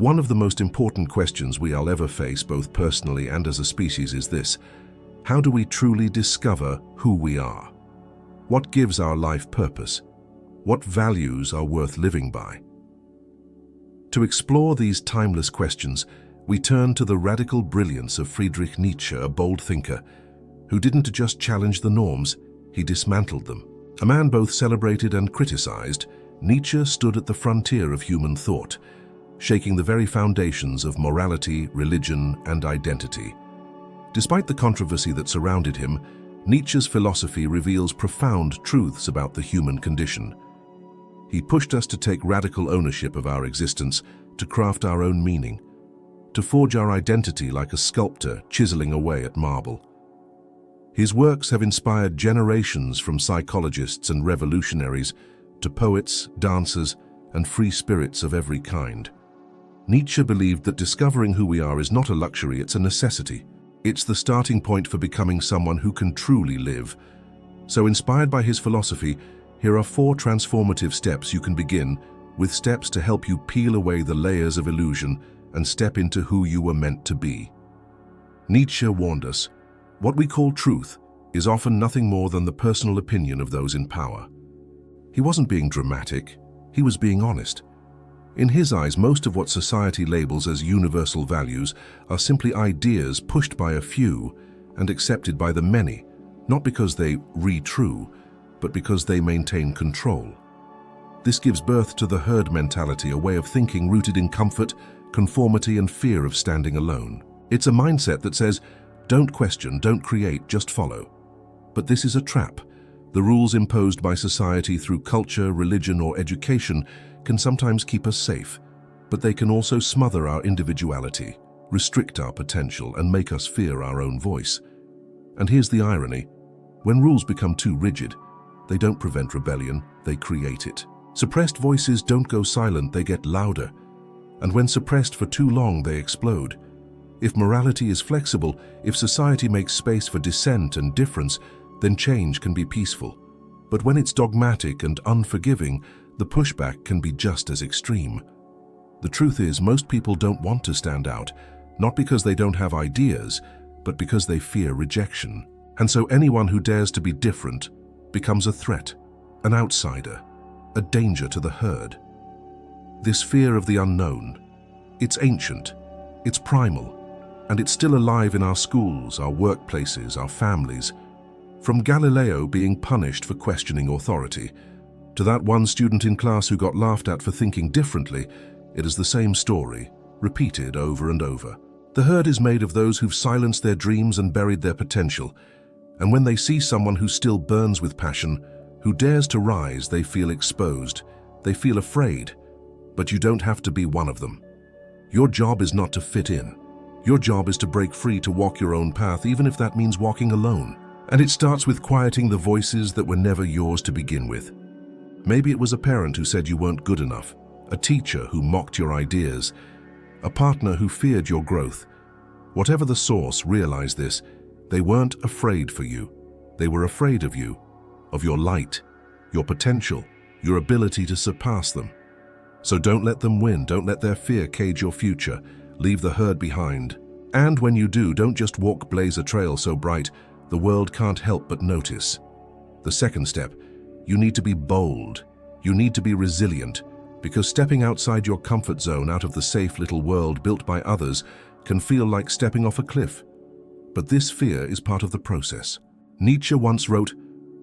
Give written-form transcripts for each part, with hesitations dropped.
One of the most important questions we'll ever face, both personally and as a species, is this: how do we truly discover who we are? What gives our life purpose? What values are worth living by? To explore these timeless questions, we turn to the radical brilliance of Friedrich Nietzsche, a bold thinker who didn't just challenge the norms, he dismantled them. A man both celebrated and criticized, Nietzsche stood at the frontier of human thought, shaking the very foundations of morality, religion, and identity. Despite the controversy that surrounded him, Nietzsche's philosophy reveals profound truths about the human condition. He pushed us to take radical ownership of our existence, to craft our own meaning, to forge our identity like a sculptor chiseling away at marble. His works have inspired generations, from psychologists and revolutionaries to poets, dancers, and free spirits of every kind. Nietzsche believed that discovering who we are is not a luxury, it's a necessity. It's the starting point for becoming someone who can truly live. So, inspired by his philosophy, here are 4 transformative steps you can begin with, steps to help you peel away the layers of illusion and step into who you were meant to be. Nietzsche warned us, what we call truth is often nothing more than the personal opinion of those in power. He wasn't being dramatic, he was being honest. In his eyes, most of what society labels as universal values are simply ideas pushed by a few and accepted by the many, not because they re-true, but because they maintain control. This gives birth to the herd mentality, a way of thinking rooted in comfort, conformity, and fear of standing alone. It's a mindset that says, don't question, don't create, just follow. But this is a trap. The rules imposed by society through culture, religion, or education can sometimes keep us safe, but they can also smother our individuality, restrict our potential, and make us fear our own voice. And here's the irony: when rules become too rigid, they don't prevent rebellion, they create it. Suppressed voices don't go silent, they get louder. And when suppressed for too long, they explode. If morality is flexible, if society makes space for dissent and difference, then change can be peaceful. But when it's dogmatic and unforgiving, the pushback can be just as extreme. The truth is, most people don't want to stand out, not because they don't have ideas, but because they fear rejection. And so anyone who dares to be different becomes a threat, an outsider, a danger to the herd. This fear of the unknown, it's ancient, it's primal, and it's still alive in our schools, our workplaces, our families. From Galileo being punished for questioning authority, to that one student in class who got laughed at for thinking differently, it is the same story, repeated over and over. The herd is made of those who've silenced their dreams and buried their potential, and when they see someone who still burns with passion, who dares to rise, they feel exposed, they feel afraid. But you don't have to be one of them. Your job is not to fit in. Your job is to break free, to walk your own path, even if that means walking alone. And it starts with quieting the voices that were never yours to begin with. Maybe it was a parent who said you weren't good enough, a teacher who mocked your ideas, a partner who feared your growth. Whatever the source, realize this: they weren't afraid for you. They were afraid of you, of your light, your potential, your ability to surpass them. So don't let them win. Don't let their fear cage your future. Leave the herd behind. And when you do, don't just walk, blaze a trail so bright the world can't help but notice. The second step: you need to be bold. You need to be resilient, because stepping outside your comfort zone, out of the safe little world built by others, can feel like stepping off a cliff. But this fear is part of the process. Nietzsche once wrote,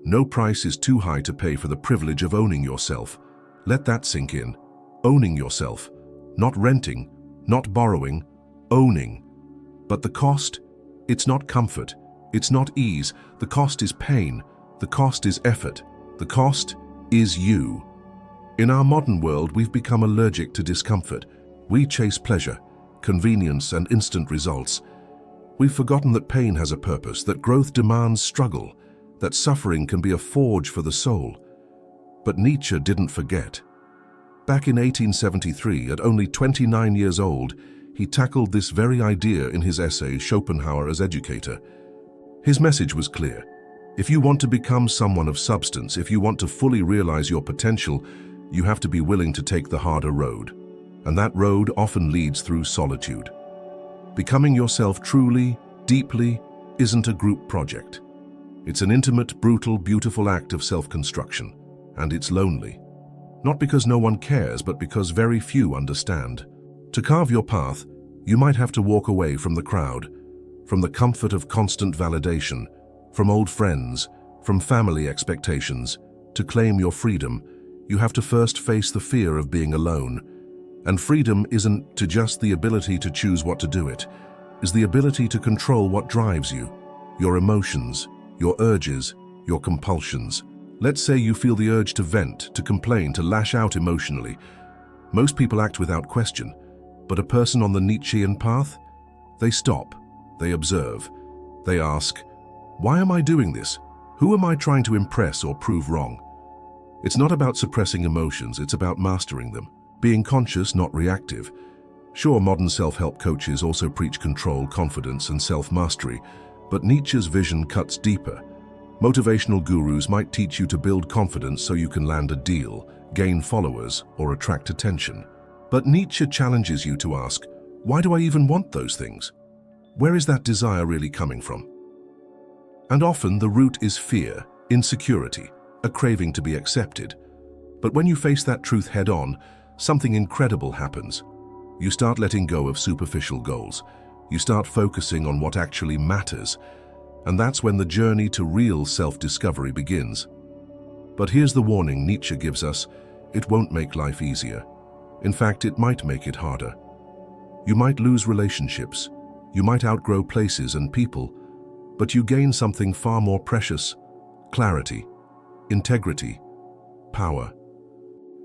"No price is too high to pay for the privilege of owning yourself." Let that sink in. Owning yourself. Not renting, not borrowing, owning. But the cost? It's not comfort. It's not ease. The cost is pain. The cost is effort. The cost is you. In our modern world, we've become allergic to discomfort. We chase pleasure, convenience, and instant results. We've forgotten that pain has a purpose, that growth demands struggle, that suffering can be a forge for the soul. But Nietzsche didn't forget. Back in 1873, at only 29 years old, he tackled this very idea in his essay Schopenhauer as Educator. His message was clear. If you want to become someone of substance, if you want to fully realize your potential, you have to be willing to take the harder road. and that road often leads through solitude. Becoming yourself truly, deeply, isn't a group project. It's an intimate, brutal, beautiful act of self-construction, and it's lonely. Not because no one cares, but because very few understand. To carve your path, you might have to walk away from the crowd, from the comfort of constant validation, from old friends, from family expectations. To claim your freedom, you have to first face the fear of being alone. And freedom isn't just the ability to choose what to do, it is the ability to control what drives you, your emotions, your urges, your compulsions. Let's say you feel the urge to vent, to complain, to lash out emotionally. Most people act without question, but a person on the Nietzschean path? They stop, they observe, they ask, why am I doing this? Who am I trying to impress or prove wrong? It's not about suppressing emotions, it's about mastering them. Being conscious, not reactive. Sure, modern self-help coaches also preach control, confidence, and self-mastery, but Nietzsche's vision cuts deeper. Motivational gurus might teach you to build confidence so you can land a deal, gain followers, or attract attention. But Nietzsche challenges you to ask, why do I even want those things? Where is that desire really coming from? And often the root is fear, insecurity, a craving to be accepted. But when you face that truth head-on, something incredible happens. You start letting go of superficial goals. You start focusing on what actually matters. And that's when the journey to real self-discovery begins. But here's the warning Nietzsche gives us: it won't make life easier. In fact, it might make it harder. You might lose relationships. You might outgrow places and people. But you gain something far more precious: clarity, integrity, power.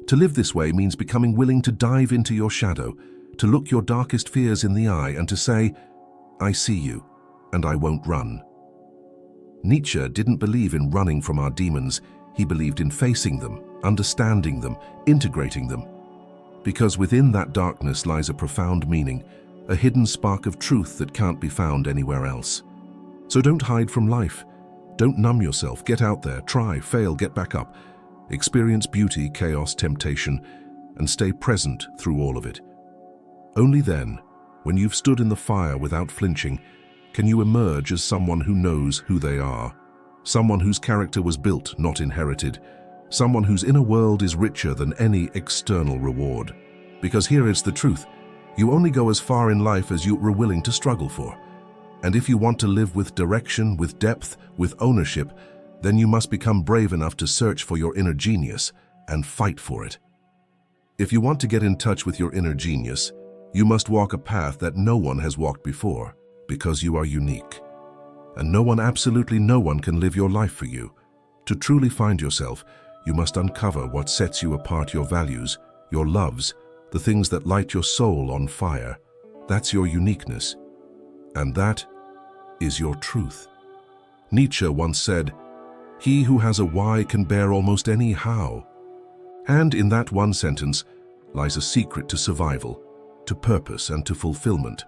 To live this way means becoming willing to dive into your shadow, to look your darkest fears in the eye and to say, I see you, and I won't run. Nietzsche didn't believe in running from our demons. He believed in facing them, understanding them, integrating them. Because within that darkness lies a profound meaning, a hidden spark of truth that can't be found anywhere else. So don't hide from life. Don't numb yourself. Get out there, try, fail, get back up. Experience beauty, chaos, temptation, and stay present through all of it. Only then, when you've stood in the fire without flinching, can you emerge as someone who knows who they are, someone whose character was built, not inherited, someone whose inner world is richer than any external reward. Because here is the truth: you only go as far in life as you are willing to struggle for. And if you want to live with direction, with depth, with ownership, then you must become brave enough to search for your inner genius and fight for it. If you want to get in touch with your inner genius, you must walk a path that no one has walked before, because you are unique. And no one, absolutely no one, can live your life for you. To truly find yourself, you must uncover what sets you apart: your values, your loves, the things that light your soul on fire. That's your uniqueness. And that is your truth. Nietzsche once said, "He who has a why can bear almost any how." And in that one sentence lies a secret to survival, to purpose, and to fulfillment.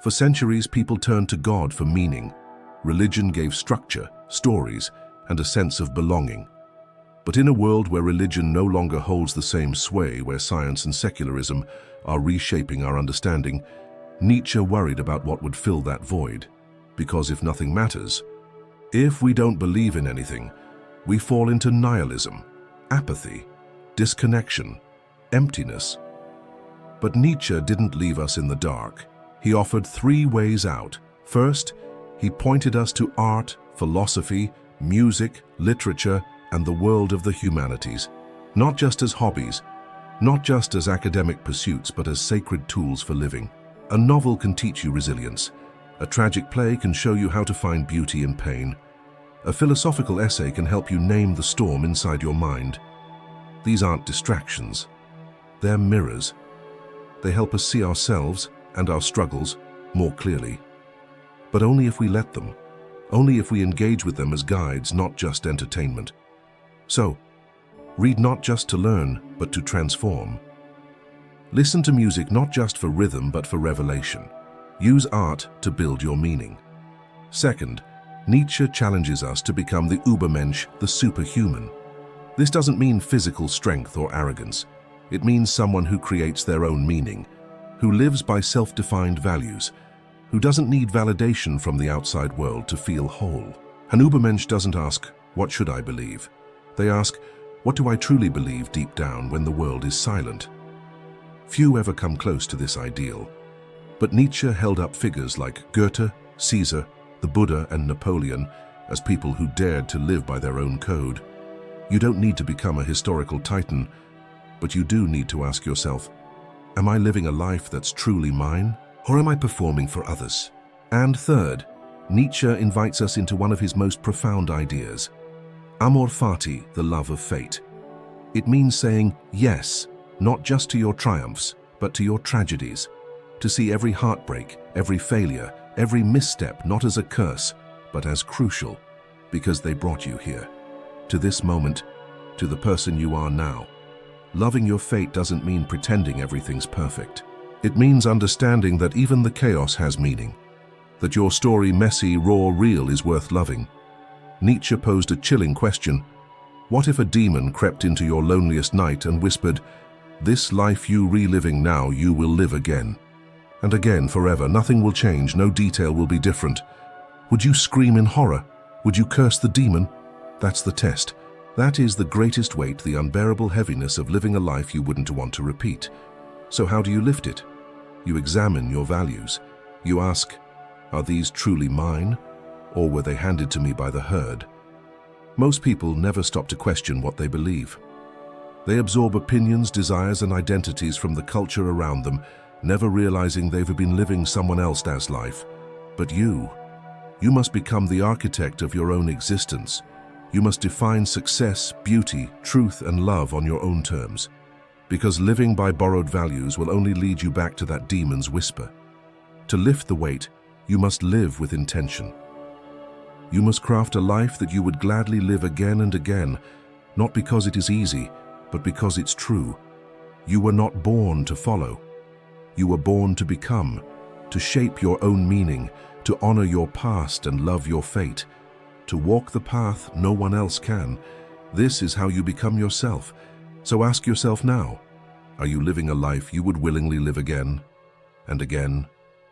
For centuries, people turned to God for meaning. Religion gave structure, stories, and a sense of belonging. But in a world where religion no longer holds the same sway, where science and secularism are reshaping our understanding, Nietzsche worried about what would fill that void. Because if nothing matters, if we don't believe in anything, we fall into nihilism, apathy, disconnection, emptiness. But Nietzsche didn't leave us in the dark. He offered 3 ways out. First, he pointed us to art, philosophy, music, literature, and the world of the humanities, not just as hobbies, not just as academic pursuits, but as sacred tools for living. A novel can teach you resilience. A tragic play can show you how to find beauty in pain. A philosophical essay can help you name the storm inside your mind. These aren't distractions. They're mirrors. They help us see ourselves and our struggles more clearly. But only if we let them. Only if we engage with them as guides, not just entertainment. So, read not just to learn, but to transform. Listen to music not just for rhythm, but for revelation. Use art to build your meaning. Second, Nietzsche challenges us to become the Übermensch, the superhuman. This doesn't mean physical strength or arrogance. It means someone who creates their own meaning, who lives by self-defined values, who doesn't need validation from the outside world to feel whole. An Übermensch doesn't ask, "What should I believe?" They ask, "What do I truly believe deep down when the world is silent?" Few ever come close to this ideal, but Nietzsche held up figures like Goethe, Caesar, the Buddha, and Napoleon as people who dared to live by their own code. You don't need to become a historical titan, but you do need to ask yourself, am I living a life that's truly mine, or am I performing for others? And third, Nietzsche invites us into one of his most profound ideas, amor fati, the love of fate. It means saying yes, not just to your triumphs, but to your tragedies, to see every heartbreak, every failure, every misstep not as a curse, but as crucial, because they brought you here, to this moment, to the person you are now. Loving your fate doesn't mean pretending everything's perfect. It means understanding that even the chaos has meaning, that your story, messy, raw, real, is worth loving. Nietzsche posed a chilling question. What if a demon crept into your loneliest night and whispered, "This life you reliving now, you will live again. And again forever, nothing will change, no detail will be different." Would you scream in horror? Would you curse the demon? That's the test. That is the greatest weight, the unbearable heaviness of living a life you wouldn't want to repeat. So how do you lift it? You examine your values. You ask, are these truly mine, or were they handed to me by the herd? Most people never stop to question what they believe. They absorb opinions, desires, and identities from the culture around them, never realizing they've been living someone else's life. But you must become the architect of your own existence. You must define success, beauty, truth, and love on your own terms. Because living by borrowed values will only lead you back to that demon's whisper. To lift the weight, you must live with intention. You must craft a life that you would gladly live again and again, not because it is easy, but because it's true. You were not born to follow. You were born to become, to shape your own meaning, to honor your past and love your fate, to walk the path no one else can. This is how you become yourself. So ask yourself now, are you living a life you would willingly live again and again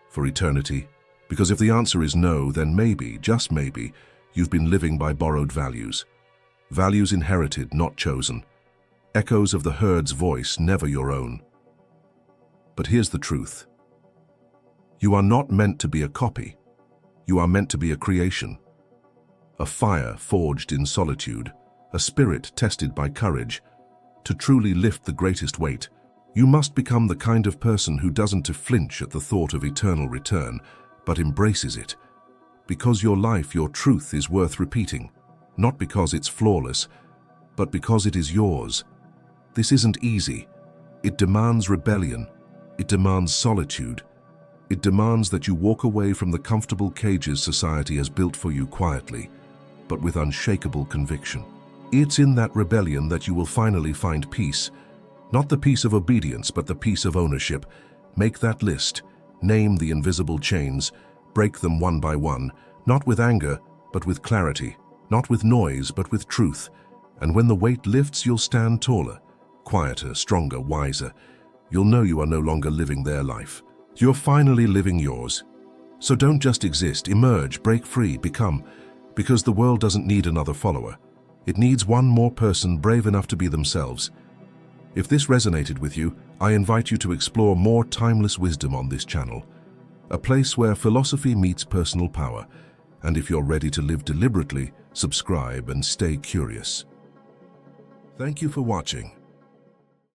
for eternity? Because if the answer is no, then maybe, just maybe, you've been living by borrowed values. Values inherited, not chosen. Echoes of the herd's voice, never your own. But here's the truth. You are not meant to be a copy. You are meant to be a creation. A fire forged in solitude, a spirit tested by courage. To truly lift the greatest weight, you must become the kind of person who doesn't flinch at the thought of eternal return, but embraces it. Because your life, your truth is worth repeating, not because it's flawless, but because it is yours. This isn't easy. It demands rebellion. It demands solitude. It demands that you walk away from the comfortable cages society has built for you quietly, but with unshakable conviction. It's in that rebellion that you will finally find peace. Not the peace of obedience, but the peace of ownership. Make that list. Name the invisible chains. Break them one by one, not with anger, but with clarity. Not with noise, but with truth. And when the weight lifts, you'll stand taller, quieter, stronger, wiser. You'll know you are no longer living their life. You're finally living yours. So don't just exist, emerge, break free, become. Because the world doesn't need another follower. It needs one more person brave enough to be themselves. If this resonated with you, I invite you to explore more timeless wisdom on this channel. A place where philosophy meets personal power. And if you're ready to live deliberately, subscribe and stay curious. Thank you for watching.